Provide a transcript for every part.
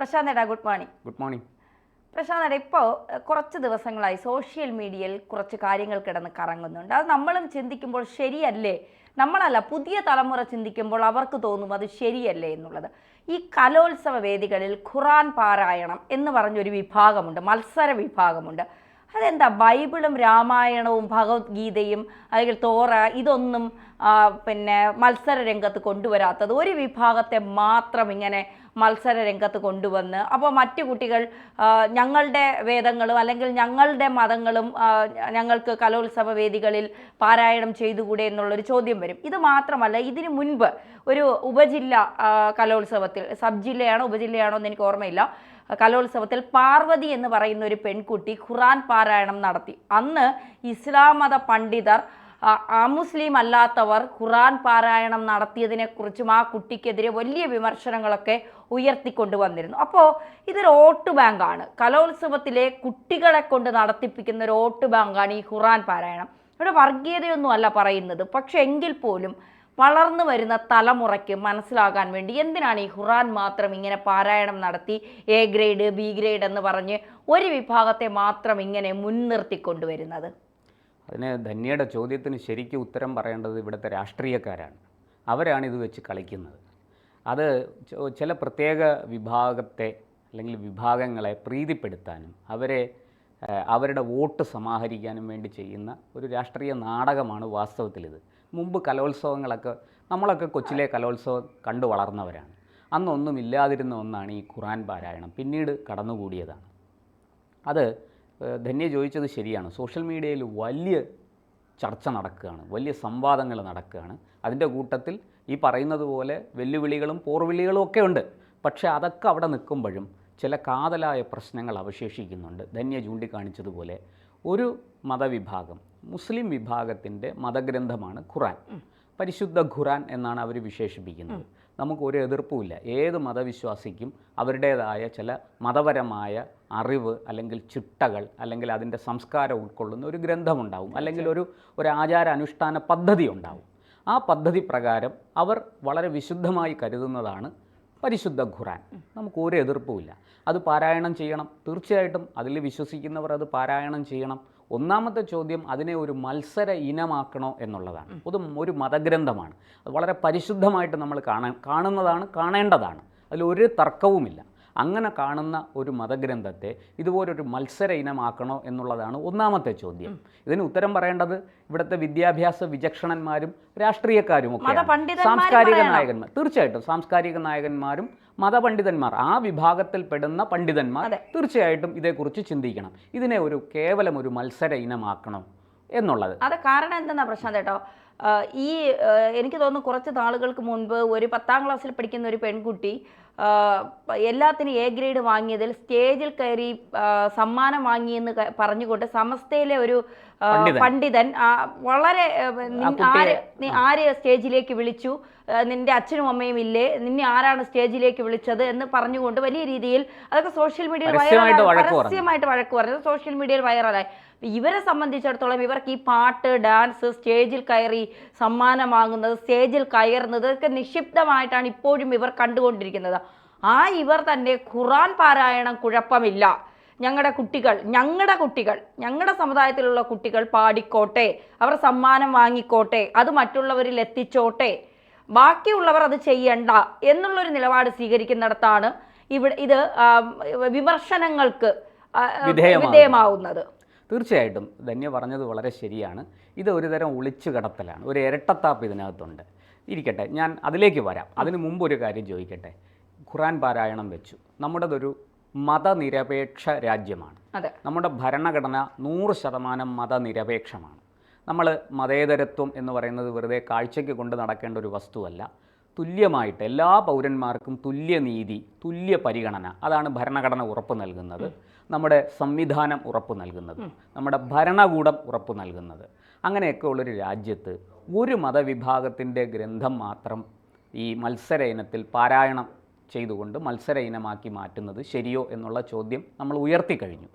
പ്രശാന്തേട്ടാ, good morning. Good morning. പ്രശാന്തേട്ടാ, ഇപ്പോൾ കുറച്ച് ദിവസങ്ങളായി സോഷ്യൽ മീഡിയയിൽ കുറച്ച് കാര്യങ്ങൾ കിടന്ന് കറങ്ങുന്നുണ്ട്. അത് നമ്മളും ചിന്തിക്കുമ്പോൾ ശരിയല്ലേ, നമ്മളല്ല പുതിയ തലമുറ ചിന്തിക്കുമ്പോൾ അവർക്ക് തോന്നും അത് ശരിയല്ലേ എന്നുള്ളത്. ഈ കലോത്സവ വേദികളിൽ ഖുറാൻ പാരായണം എന്ന് പറഞ്ഞൊരു വിഭാഗമുണ്ട്, മത്സര വിഭാഗമുണ്ട്. അതെന്താ ബൈബിളും രാമായണവും ഭഗവത്ഗീതയും അല്ലെങ്കിൽ തോറ ഇതൊന്നും പിന്നെ മത്സര രംഗത്ത് കൊണ്ടുവരാത്തത്? ഒരു വിഭാഗത്തെ മാത്രം ഇങ്ങനെ മത്സര രംഗത്ത് കൊണ്ടുവന്ന് അപ്പോൾ മറ്റു കുട്ടികൾ ഞങ്ങളുടെ വേദങ്ങളും അല്ലെങ്കിൽ ഞങ്ങളുടെ മതങ്ങളും ഞങ്ങൾക്ക് കലോത്സവ വേദികളിൽ പാരായണം ചെയ്തുകൂടെ എന്നുള്ളൊരു ചോദ്യം വരും. ഇത് മാത്രമല്ല, ഇതിനു മുൻപ് ഒരു ഉപജില്ല കലോത്സവത്തിൽ, സബ് ജില്ലയാണോ ഉപജില്ലയാണോ എന്ന് എനിക്ക് ഓർമ്മയില്ല, കലോത്സവത്തിൽ പാർവതി എന്ന് പറയുന്ന ഒരു പെൺകുട്ടി ഖുറാൻ പാരായണം നടത്തി. അന്ന് ഇസ്ലാം മത പണ്ഡിതർ അമുസ്ലിം അല്ലാത്തവർ ഖുറാൻ പാരായണം നടത്തിയതിനെക്കുറിച്ചും ആ കുട്ടിക്കെതിരെ വലിയ വിമർശനങ്ങളൊക്കെ ഉയർത്തിക്കൊണ്ടുവന്നിരുന്നു. അപ്പോൾ ഇതൊരു വോട്ട് ബാങ്കാണ്, കലോത്സവത്തിലെ കുട്ടികളെ കൊണ്ട് നടത്തിപ്പിക്കുന്ന ഒരു വോട്ട് ബാങ്കാണ് ഈ ഖുറാൻ പാരായണം. ഇവിടെ വർഗീയതയൊന്നും അല്ല പറയുന്നത്, പക്ഷെ എങ്കിൽ പോലും വളർന്നു വരുന്ന തലമുറയ്ക്ക് മനസ്സിലാകാൻ വേണ്ടി എന്തിനാണ് ഈ ഖുറാൻ മാത്രം ഇങ്ങനെ പാരായണം നടത്തി എ ഗ്രേഡ് ബി ഗ്രേഡ് എന്ന് പറഞ്ഞ് ഒരു വിഭാഗത്തെ മാത്രം ഇങ്ങനെ മുൻനിർത്തിക്കൊണ്ടുവരുന്നത്? അതിന് ധന്യയുടെ ചോദ്യത്തിന് ശരിക്കും ഉത്തരം പറയേണ്ടത് ഇവിടുത്തെ രാഷ്ട്രീയക്കാരാണ്. അവരാണ് ഇത് വെച്ച് കളിക്കുന്നത്. അത് ചില പ്രത്യേക വിഭാഗത്തെ അല്ലെങ്കിൽ വിഭാഗങ്ങളെ പ്രീതിപ്പെടുത്താനും അവരുടെ വോട്ട് സമാഹരിക്കാനും വേണ്ടി ചെയ്യുന്ന ഒരു രാഷ്ട്രീയ നാടകമാണ് വാസ്തവത്തിലിത്. മുമ്പ് കലോത്സവങ്ങളൊക്കെ നമ്മളൊക്കെ കൊച്ചിലെ കലോത്സവം കണ്ടു വളർന്നവരാണ്. അന്നൊന്നും ഇല്ലാതിരുന്ന ഒന്നാണ് ഈ ഖുറാൻ പാരായണം, പിന്നീട് കടന്നുകൂടിയതാണ്. അത് ധന്യ ചോദിച്ചത് ശരിയാണ്. സോഷ്യൽ മീഡിയയിൽ വലിയ ചർച്ച നടക്കുകയാണ്, വലിയ സംവാദങ്ങൾ നടക്കുകയാണ്. അതിൻ്റെ കൂട്ടത്തിൽ ഈ പറയുന്നത് പോലെ വെല്ലുവിളികളും പോർവിളികളും ഒക്കെ ഉണ്ട്. പക്ഷേ അതൊക്കെ അവിടെ നിൽക്കുമ്പോഴും ചില കാതലായ പ്രശ്നങ്ങൾ അവശേഷിക്കുന്നുണ്ട്. ധന്യ ചൂണ്ടിക്കാണിച്ചതുപോലെ ഒരു മതവിഭാഗം, മുസ്ലിം വിഭാഗത്തിൻ്റെ മതഗ്രന്ഥമാണ് ഖുറാൻ. പരിശുദ്ധ ഖുറാൻ എന്നാണ് അവർ വിശേഷിപ്പിക്കുന്നത്. നമുക്കൊരു എതിർപ്പുമില്ല. ഏത് മതവിശ്വാസിക്കും അവരുടേതായ ചില മതപരമായ അറിവ് അല്ലെങ്കിൽ ചിട്ടകൾ അല്ലെങ്കിൽ അതിൻ്റെ സംസ്കാരം ഉൾക്കൊള്ളുന്ന ഒരു ഗ്രന്ഥമുണ്ടാവും, അല്ലെങ്കിൽ ഒരു ആചാര അനുഷ്ഠാന പദ്ധതി ഉണ്ടാവും. ആ പദ്ധതി പ്രകാരം അവർ വളരെ വിശുദ്ധമായി കരുതുന്നതാണ് പരിശുദ്ധ ഖുറാൻ. നമുക്കൊരു എതിർപ്പുമില്ല. അത് പാരായണം ചെയ്യണം, തീർച്ചയായിട്ടും അതിൽ വിശ്വസിക്കുന്നവർ അത് പാരായണം ചെയ്യണം. ഒന്നാമത്തെ ചോദ്യം അതിനെ ഒരു മത്സര ഇനമാക്കണോ എന്നുള്ളതാണ്. ഒരു മതഗ്രന്ഥമാണ്, അത് വളരെ പരിശുദ്ധമായിട്ട് നമ്മൾ കാണുന്നതാണ്, കാണേണ്ടതാണ്, അതിലൊരു തർക്കവുമില്ല. അങ്ങനെ കാണുന്ന ഒരു മതഗ്രന്ഥത്തെ ഇതുപോലൊരു മത്സര ഇനമാക്കണോ എന്നുള്ളതാണ് ഒന്നാമത്തെ ചോദ്യം. ഇതിന് ഉത്തരം പറയേണ്ടത് ഇവിടുത്തെ വിദ്യാഭ്യാസ വിചക്ഷണന്മാരും രാഷ്ട്രീയക്കാരും ഒക്കെ, സാംസ്കാരിക നായകന്മാർ, തീർച്ചയായിട്ടും സാംസ്കാരിക നായകന്മാരും മതപണ്ഡിതന്മാർ, ആ വിഭാഗത്തിൽപ്പെടുന്ന പണ്ഡിതന്മാർ തീർച്ചയായിട്ടും ഇതേക്കുറിച്ച് ചിന്തിക്കണം. ഇതിനെ കേവലം ഒരു മത്സര ഇനമാക്കണം എന്നുള്ളത്. അത് കാരണം എന്തെന്നാ പ്രശ്നം കേട്ടോ, എനിക്ക് തോന്നുന്നു കുറച്ച് നാളുകൾക്ക് മുൻപ് ഒരു 10ാം ക്ലാസ്സിൽ പഠിക്കുന്ന ഒരു പെൺകുട്ടി എല്ലാത്തിനും എ ഗ്രേഡ് വാങ്ങിയതിൽ സ്റ്റേജിൽ കയറി സമ്മാനം വാങ്ങിയെന്ന് പറഞ്ഞുകൊണ്ട് സമസ്തയിലെ ഒരു പണ്ഡിതൻ വളരെ ആര് സ്റ്റേജിലേക്ക് വിളിച്ചു, നിന്റെ അച്ഛനും അമ്മയും ഇല്ലേ, നിന്നെ ആരാണ് സ്റ്റേജിലേക്ക് വിളിച്ചത് എന്ന് പറഞ്ഞുകൊണ്ട് വലിയ രീതിയിൽ അതൊക്കെ സോഷ്യൽ മീഡിയയിൽ പരസ്യമായിട്ട് വഴക്ക് പറഞ്ഞത് സോഷ്യൽ മീഡിയയിൽ വൈറലായി. ഇവരെ സംബന്ധിച്ചിടത്തോളം ഇവർക്ക് ഈ പാട്ട്, ഡാൻസ്, സ്റ്റേജിൽ കയറി സമ്മാനം വാങ്ങുന്നത്, സ്റ്റേജിൽ കയറുന്നത് ഒക്കെ നിക്ഷിപ്തമായിട്ടാണ് ഇപ്പോഴും ഇവർ കണ്ടുകൊണ്ടിരിക്കുന്നത്. ഇവർ തന്നെ ഖുറാൻ പാരായണം കുഴപ്പമില്ല, ഞങ്ങളുടെ കുട്ടികൾ ഞങ്ങളുടെ സമുദായത്തിലുള്ള കുട്ടികൾ പാടിക്കോട്ടെ, അവർ സമ്മാനം വാങ്ങിക്കോട്ടെ, അത് മറ്റുള്ളവരിൽ എത്തിച്ചോട്ടെ, ബാക്കിയുള്ളവർ അത് ചെയ്യണ്ട എന്നുള്ളൊരു നിലപാട് സ്വീകരിക്കുന്നിടത്താണ് ഇത് വിമർശനങ്ങൾക്ക് വിധേയമാവുന്നത്. തീർച്ചയായിട്ടും ധന്യ പറഞ്ഞത് വളരെ ശരിയാണ്. ഇത് ഒരുതരം ഒളിച്ചു കടത്തലാണ്, ഒരു ഇരട്ടത്താപ്പ് ഇതിനകത്തുണ്ട്. ഇരിക്കട്ടെ, ഞാൻ അതിലേക്ക് വരാം. അതിനു മുമ്പ് ഒരു കാര്യം ചോദിക്കട്ടെ. ഖുറാൻ പാരായണം വെച്ചു. നമ്മുടേതൊരു മതനിരപേക്ഷ രാജ്യമാണ്. നമ്മുടെ ഭരണഘടന 100% മതനിരപേക്ഷമാണ്. നമ്മൾ മതേതരത്വം എന്ന് പറയുന്നത് വെറുതെ കാഴ്ചയ്ക്ക് കൊണ്ട് നടക്കേണ്ട ഒരു വസ്തുവല്ല. തുല്യമായിട്ട് എല്ലാ പൗരന്മാർക്കും തുല്യനീതി, തുല്യ പരിഗണന, അതാണ് ഭരണഘടന ഉറപ്പ് നൽകുന്നത്, നമ്മുടെ സംവിധാനം ഉറപ്പ് നൽകുന്നത്, നമ്മുടെ ഭരണകൂടം ഉറപ്പ് നൽകുന്നത്. അങ്ങനെയൊക്കെ ഉള്ളൊരു രാജ്യത്ത് ഒരു മതവിഭാഗത്തിൻ്റെ ഗ്രന്ഥം മാത്രം ഈ മത്സര ഇനത്തിൽ പാരായണം ചെയ്തുകൊണ്ട് മത്സര ഇനമാക്കി മാറ്റുന്നത് ശരിയോ എന്നുള്ള ചോദ്യം നമ്മൾ ഉയർത്തിക്കഴിഞ്ഞു.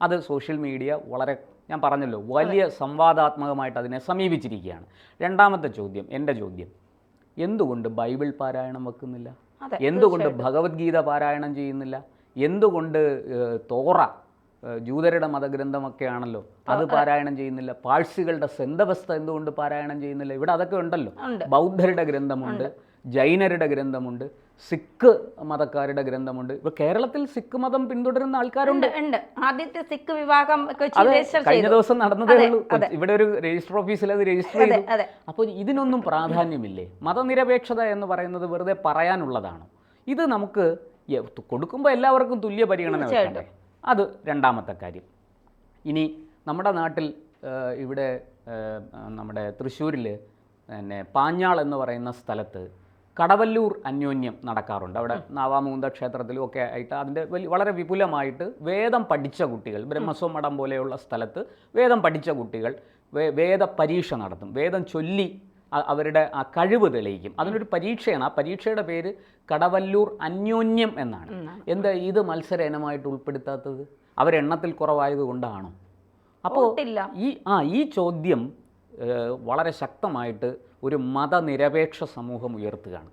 അത് സോഷ്യൽ മീഡിയ വളരെ, ഞാൻ പറഞ്ഞല്ലോ, വലിയ സംവാദാത്മകമായിട്ട് അതിനെ സമീപിച്ചിരിക്കുകയാണ്. രണ്ടാമത്തെ ചോദ്യം, എൻ്റെ ചോദ്യം, എന്തുകൊണ്ട് ബൈബിൾ പാരായണം വെക്കുന്നില്ല? എന്തുകൊണ്ട് ഭഗവത്ഗീത പാരായണം ചെയ്യുന്നില്ല? എന്തുകൊണ്ട് തോറ ജൂതരുടെ മതഗ്രന്ഥമൊക്കെയാണല്ലോ അത് പാരായണം ചെയ്യുന്നില്ല? പാഴ്സികളുടെ സെന്തവസ്ഥ എന്തുകൊണ്ട് പാരായണം ചെയ്യുന്നില്ല? ഇവിടെ അതൊക്കെ ഉണ്ടല്ലോ. ബൗദ്ധരുടെ ഗ്രന്ഥമുണ്ട്, ജൈനരുടെ ഗ്രന്ഥമുണ്ട്, സിഖ് മതക്കാരുടെ ഗ്രന്ഥമുണ്ട്. ഇപ്പൊ കേരളത്തിൽ സിഖ് മതം പിന്തുടരുന്ന ആൾക്കാരുണ്ട്. ആദ്യത്തെ സിഖ് വിഭാഗം കഴിഞ്ഞ ദിവസം നടന്നതേ ഉള്ളൂ. ഇവിടെ ഒരു രജിസ്റ്റർ ഓഫീസിൽ അത് രജിസ്റ്റർ ചെയ്തു. അപ്പോൾ ഇതിനൊന്നും പ്രാധാന്യമില്ലേ? മതനിരപേക്ഷത എന്ന് പറയുന്നത് വെറുതെ പറയാനുള്ളതാണോ? ഇത് നമുക്ക് കൊടുക്കുമ്പോൾ എല്ലാവർക്കും തുല്യ പരിഗണന വേണ്ടേ? അത് രണ്ടാമത്തെ കാര്യം. ഇനി നമ്മുടെ നാട്ടിൽ ഇവിടെ നമ്മുടെ തൃശ്ശൂരിൽ പിന്നെ പാഞ്ഞാൾ എന്ന് പറയുന്ന സ്ഥലത്ത് കടവല്ലൂർ അന്യോന്യം നടക്കാറുണ്ട്. അവിടെ നാവാമുകുന്ദ ക്ഷേത്രത്തിലും ഒക്കെ ആയിട്ട് അതിൻ്റെ വളരെ വിപുലമായിട്ട് വേദം പഠിച്ച കുട്ടികൾ, ബ്രഹ്മസ്വം മഠം പോലെയുള്ള സ്ഥലത്ത് വേദം പഠിച്ച കുട്ടികൾ വേദ പരീക്ഷ നടത്തും. വേദം ചൊല്ലി അവരുടെ ആ കഴിവ് തെളിയിക്കും. അതിനൊരു പരീക്ഷയാണ്. ആ പരീക്ഷയുടെ പേര് കടവല്ലൂർ അന്യോന്യം എന്നാണ്. എന്താ ഇത് മത്സര ഇനമായിട്ട് ഉൾപ്പെടുത്താത്തത്? അവരെണ്ണത്തിൽ കുറവായതുകൊണ്ടാണോ? അപ്പോൾ ഈ ചോദ്യം വളരെ ശക്തമായിട്ട് ഒരു മതനിരപേക്ഷ സമൂഹം ഉയർത്തുകയാണ്.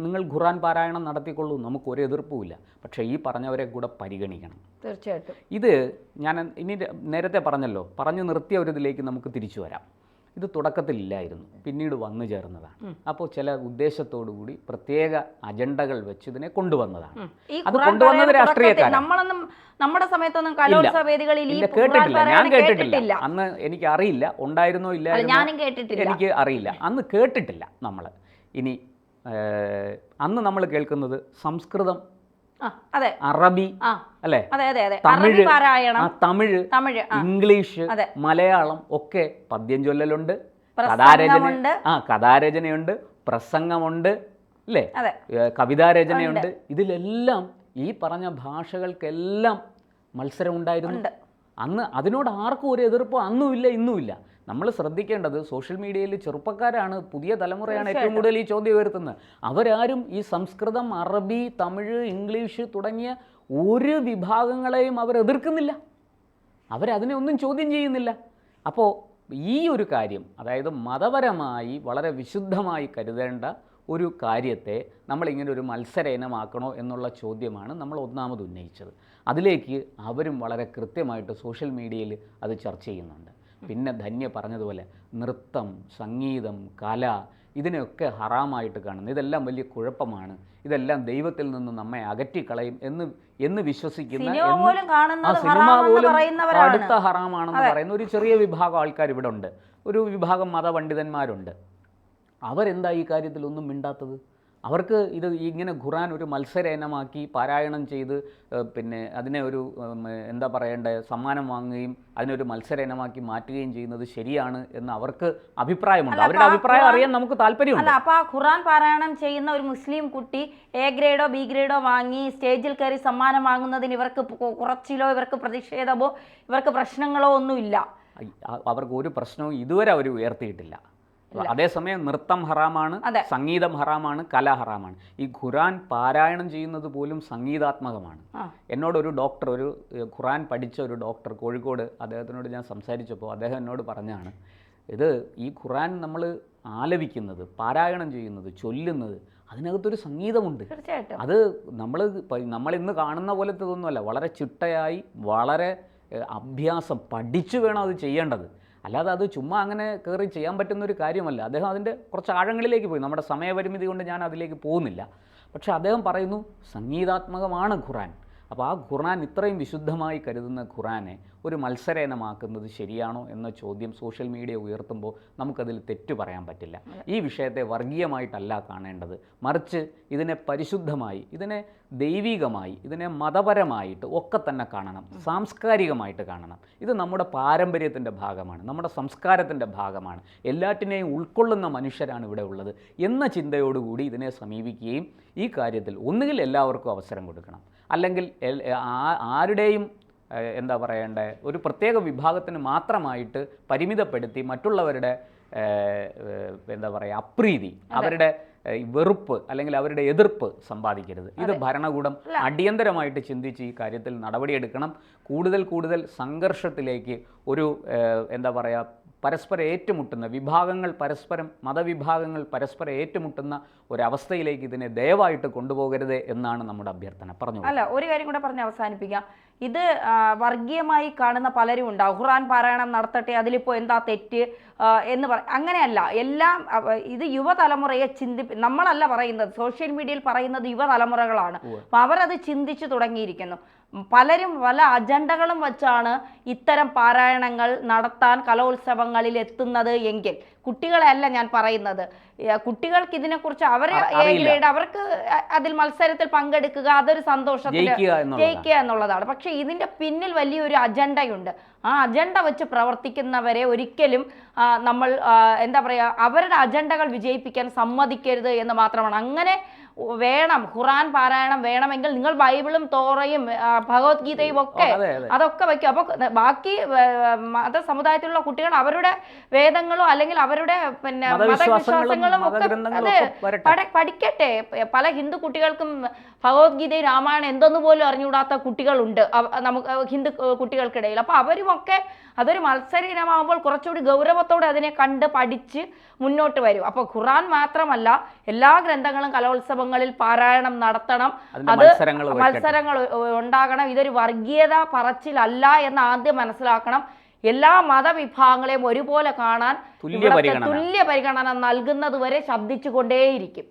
നിങ്ങൾ ഖുർആൻ പാരായണം നടത്തിക്കൊള്ളൂ, നമുക്കൊരു എതിർപ്പുമില്ല. പക്ഷേ ഈ പറഞ്ഞവരെ കൂടെ പരിഗണിക്കണം. തീർച്ചയായിട്ടും. ഇത് ഞാൻ ഇനി നേരത്തെ പറഞ്ഞല്ലോ, പറഞ്ഞു നിർത്തിയ ഒരു ഇതിലേക്ക് നമുക്ക് തിരിച്ചു വരാം. ഇത് തുടക്കത്തിലില്ലായിരുന്നു, പിന്നീട് വന്നു ചേർന്നതാണ്. അപ്പോൾ ചില ഉദ്ദേശത്തോടു കൂടി പ്രത്യേക അജണ്ടകൾ വെച്ച് ഇതിനെ കൊണ്ടുവന്നതാണ്. അത് കൊണ്ടുവന്നത് രാഷ്ട്രീയക്കാരാണ്. നമ്മുടെ സമയത്തൊന്നും കലോത്സവ വേദികളിൽ കേട്ടിട്ടില്ല, ഞാൻ കേട്ടിട്ടില്ല. അന്ന് എനിക്ക് അറിയില്ല, ഉണ്ടായിരുന്നോ ഞാനും കേട്ടിട്ടില്ല, എനിക്ക് അറിയില്ല. അന്ന് കേട്ടിട്ടില്ല നമ്മൾ. ഇനി അന്ന് നമ്മൾ കേൾക്കുന്നത് സംസ്കൃതം, അറബി, അല്ലേ, തമിഴ്, ഇംഗ്ലീഷ്, മലയാളം ഒക്കെ പദ്യം ചൊല്ലലുണ്ട്, കഥാരചനയുണ്ട്, പ്രസംഗമുണ്ട്, അല്ലേ, കവിതാരചനയുണ്ട്. ഇതിലെല്ലാം ഈ പറഞ്ഞ ഭാഷകൾക്കെല്ലാം മത്സരം ഉണ്ടായിരുന്നു അന്ന്. അതിനോട് ആർക്കും ഒരു എതിർപ്പോ അന്നുമില്ല, ഇന്നുമില്ല. നമ്മൾ ശ്രദ്ധിക്കേണ്ടത് സോഷ്യൽ മീഡിയയിൽ ചെറുപ്പക്കാരാണ്, പുതിയ തലമുറയാണ് ഏറ്റവും കൂടുതൽ ഈ ചോദ്യം ഉയർത്തുന്നത്. അവരാരും ഈ സംസ്കൃതം, അറബി, തമിഴ്, ഇംഗ്ലീഷ് തുടങ്ങിയ ഒരു വിഭാഗങ്ങളെയും അവർ എതിർക്കുന്നില്ല. അവരതിനെ ഒന്നും ചോദ്യം ചെയ്യുന്നില്ല. അപ്പോൾ ഈ ഒരു കാര്യം, അതായത് മതപരമായി വളരെ വിശുദ്ധമായി കരുതേണ്ട ഒരു കാര്യത്തെ നമ്മളിങ്ങനെ ഒരു മത്സര ഇനമാക്കണോ എന്നുള്ള ചോദ്യമാണ് നമ്മൾ ഒന്നാമത് ഉന്നയിച്ചത്. അതിലേക്ക് അവരും വളരെ കൃത്യമായിട്ട് സോഷ്യൽ മീഡിയയിൽ അത് ചർച്ച ചെയ്യുന്നുണ്ട്. പിന്നെ ധന്യ പറഞ്ഞതുപോലെ നൃത്തം, സംഗീതം, കല, ഇതിനെയൊക്കെ ഹറാമായിട്ട് കാണുന്നു. ഇതെല്ലാം വലിയ കുഴപ്പമാണ്, ഇതെല്ലാം ദൈവത്തിൽ നിന്ന് നമ്മെ അകറ്റിക്കളയും എന്ന് വിശ്വസിക്കുന്ന, ആ സിനിമ പോലും അടുത്ത ഹറാമാണെന്ന് പറയുന്ന ഒരു ചെറിയ വിഭാഗം ആൾക്കാർ ഇവിടെ ഉണ്ട്. ഒരു വിഭാഗം മതപണ്ഡിതന്മാരുണ്ട്. അവരെന്താ ഈ കാര്യത്തിൽ ഒന്നും മിണ്ടാത്തത്? അവർക്ക് ഇത് ഇങ്ങനെ ഖുർആൻ ഒരു മത്സര ഇനമാക്കി പാരായണം ചെയ്ത് പിന്നെ അതിനെ ഒരു എന്താ പറയേണ്ട സമ്മാനം വാങ്ങുകയും അതിനൊരു മത്സര ഇനമാക്കി മാറ്റുകയും ചെയ്യുന്നത് ശരിയാണ് എന്ന് അവർക്ക് അഭിപ്രായമുണ്ട്. അവരുടെ അഭിപ്രായം അറിയാൻ നമുക്ക് താല്പര്യമുണ്ട്. അപ്പോൾ ആ ഖുർആൻ പാരായണം ചെയ്യുന്ന ഒരു മുസ്ലിം കുട്ടി എ ഗ്രേഡോ ബി ഗ്രേഡോ വാങ്ങി സ്റ്റേജിൽ കയറി സമ്മാനം വാങ്ങുന്നതിന് ഇവർക്ക് കുറച്ചിലോ ഇവർക്ക് പ്രതിഷേധമോ ഇവർക്ക് പ്രശ്നങ്ങളോ ഒന്നുമില്ല. അവർക്ക് ഒരു പ്രശ്നവും ഇതുവരെ അവർ ഉയർത്തിയിട്ടില്ല. അതേസമയം നൃത്തം ഹറാമാണ്, സംഗീതം ഹറാമാണ്, കല ഹറാമാണ്. ഈ ഖുർആൻ പാരായണം ചെയ്യുന്നത് പോലും സംഗീതാത്മകമാണ്. എന്നോടൊരു ഡോക്ടർ, ഒരു ഖുർആൻ പഠിച്ച ഒരു ഡോക്ടർ കോഴിക്കോട്, അദ്ദേഹത്തിനോട് ഞാൻ സംസാരിച്ചപ്പോൾ അദ്ദേഹം എന്നോട് പറഞ്ഞാണ്, ഇത് ഈ ഖുർആൻ നമ്മൾ ആലപിക്കുന്നത്, പാരായണം ചെയ്യുന്നത്, ചൊല്ലുന്നത്, അതിനകത്തൊരു സംഗീതമുണ്ട്. അത് നമ്മളിന്ന് കാണുന്ന പോലത്തെ ഒന്നുമല്ല. വളരെ ചിട്ടയായി, വളരെ അഭ്യാസം പഠിച്ചു വേണം അത് ചെയ്യേണ്ടത്. അല്ലാതെ അത് ചുമ്മാ അങ്ങനെ കയറി ചെയ്യാൻ പറ്റുന്നൊരു കാര്യമല്ല. അദ്ദേഹം അതിൻ്റെ കുറച്ച് ആഴങ്ങളിലേക്ക് പോയി. നമ്മുടെ സമയപരിമിതി കൊണ്ട് ഞാൻ അതിലേക്ക് പോകുന്നില്ല. പക്ഷേ അദ്ദേഹം പറയുന്നു സംഗീതാത്മകമാണ് ഖുർആൻ. അപ്പോൾ ആ ഖുർആൻ ഇത്രയും വിശുദ്ധമായി കരുതുന്ന ഖുർആനെ ഒരു മത്സര ഇനമാക്കുന്നത് ശരിയാണോ എന്ന ചോദ്യം സോഷ്യൽ മീഡിയ ഉയർത്തുമ്പോൾ നമുക്കതിൽ തെറ്റു പറയാൻ പറ്റില്ല. ഈ വിഷയത്തെ വർഗീയമായിട്ടല്ല കാണേണ്ടത്, മറിച്ച് ഇതിനെ പരിശുദ്ധമായി, ഇതിനെ ദൈവികമായി, ഇതിനെ മതപരമായിട്ട് ഒക്കെ തന്നെ കാണണം, സാംസ്കാരികമായിട്ട് കാണണം. ഇത് നമ്മുടെ പാരമ്പര്യത്തിൻ്റെ ഭാഗമാണ്, നമ്മുടെ സംസ്കാരത്തിൻ്റെ ഭാഗമാണ്, എല്ലാറ്റിനെയും ഉൾക്കൊള്ളുന്ന മനുഷ്യരാണ് ഇവിടെ ഉള്ളത് എന്ന ചിന്തയോടുകൂടി ഇതിനെ സമീപിക്കുകയും ഈ കാര്യത്തിൽ ഒന്നുകിൽ എല്ലാവർക്കും അവസരം കൊടുക്കണം, അല്ലെങ്കിൽ ആരുടെയും എന്താ പറയേണ്ട ഒരു പ്രത്യേക വിഭാഗത്തിന് മാത്രമായിട്ട് പരിമിതപ്പെടുത്തി മറ്റുള്ളവരുടെ എന്താ പറയുക അപ്രീതി, അവരുടെ വെറുപ്പ് അല്ലെങ്കിൽ അവരുടെ എതിർപ്പ് സമ്പാദിക്കരുത്. ഇത് ഭരണകൂടം അടിയന്തരമായിട്ട് ചിന്തിച്ച് ഈ കാര്യത്തിൽ നടപടിയെടുക്കണം. കൂടുതൽ സംഘർഷത്തിലേക്ക് ഒരു എന്താ പറയുക പരസ്പരം ഏറ്റുമുട്ടുന്ന മതവിഭാഗങ്ങൾ പരസ്പരം ഏറ്റുമുട്ടുന്ന ഒരവസ്ഥയിലേക്ക് ഇതിനെ ദയവായിട്ട് കൊണ്ടുപോകരുത് എന്നാണ് നമ്മുടെ അഭ്യർത്ഥന. പറഞ്ഞു. അല്ല, ഒരു കാര്യം കൂടെ പറഞ്ഞ് അവസാനിപ്പിക്കാം. ഇത് വർഗീയമായി കാണുന്ന പലരും ഉണ്ടാവും. ഖുർആൻ പാരായണം നടത്തട്ടെ, അതിലിപ്പോൾ എന്താ തെറ്റ് എന്ന് അങ്ങനെയല്ല. എല്ലാം ഇത് യുവതലമുറയെ നമ്മളല്ല പറയുന്നത്, സോഷ്യൽ മീഡിയയിൽ പറയുന്നത് യുവതലമുറകളാണ്. അപ്പം അവരത് ചിന്തിച്ചു തുടങ്ങിയിരിക്കുന്നു. പലരും പല അജണ്ടകളും വച്ചാണ് ഇത്തരം പാരായണങ്ങൾ നടത്താൻ കലോത്സവങ്ങളിൽ എത്തുന്നത് എങ്കിൽ, കുട്ടികളെ അല്ല ഞാൻ പറയുന്നത്, കുട്ടികൾക്ക് ഇതിനെക്കുറിച്ച് അവർക്ക് അതിൽ മത്സരത്തിൽ പങ്കെടുക്കുക, അതൊരു സന്തോഷത്തിൽ ജയിക്കുക എന്നുള്ളതാണ്. പക്ഷെ ഇതിന്റെ പിന്നിൽ വലിയൊരു അജണ്ടയുണ്ട്. ആ അജണ്ട വെച്ച് പ്രവർത്തിക്കുന്നവരെ ഒരിക്കലും നമ്മൾ എന്താ പറയുക, അവരുടെ അജണ്ടകൾ വിജയിപ്പിക്കാൻ സമ്മതിക്കരുത് എന്ന് മാത്രമാണ്. അങ്ങനെ വേണം, ഖുർആൻ പാരായണം വേണമെങ്കിൽ നിങ്ങൾ ബൈബിളും തോറയും ഭഗവത്ഗീതയും ഒക്കെ അതൊക്കെ വയ്ക്കും. അപ്പോൾ ബാക്കി മത സമുദായത്തിലുള്ള കുട്ടികൾ അവരുടെ വേദങ്ങളും അല്ലെങ്കിൽ അവരുടെ പിന്നെ മതവിശ്വാസങ്ങളും ഒക്കെ പഠിക്കട്ടെ. പല ഹിന്ദു കുട്ടികൾക്കും ഭഗവത്ഗീതയും രാമായണം എന്തെന്ന് പോലും അറിഞ്ഞുകൂടാത്ത കുട്ടികളുണ്ട് നമുക്ക് ഹിന്ദു കുട്ടികൾക്കിടയിൽ. അപ്പോൾ അവരുമൊക്കെ അതൊരു മത്സര ഇനമാകുമ്പോൾ കുറച്ചുകൂടി ഗൗരവത്തോടെ അതിനെ കണ്ട് പഠിച്ച് മുന്നോട്ട് വരും. അപ്പോൾ ഖുർആൻ മാത്രമല്ല, എല്ലാ ഗ്രന്ഥങ്ങളും കലോത്സവങ്ങളിൽ പാരായണം നടത്തണം, അത് മത്സരങ്ങൾ ഉണ്ടാകണം. ഇതൊരു വർഗീയത പറച്ചിലല്ല എന്ന് ആദ്യം മനസ്സിലാക്കണം. എല്ലാ മതവിഭാഗങ്ങളെയും ഒരുപോലെ കാണാൻ തുല്യ പരിഗണന നൽകുന്നത് വരെ ശബ്ദിച്ചുകൊണ്ടേയിരിക്കും.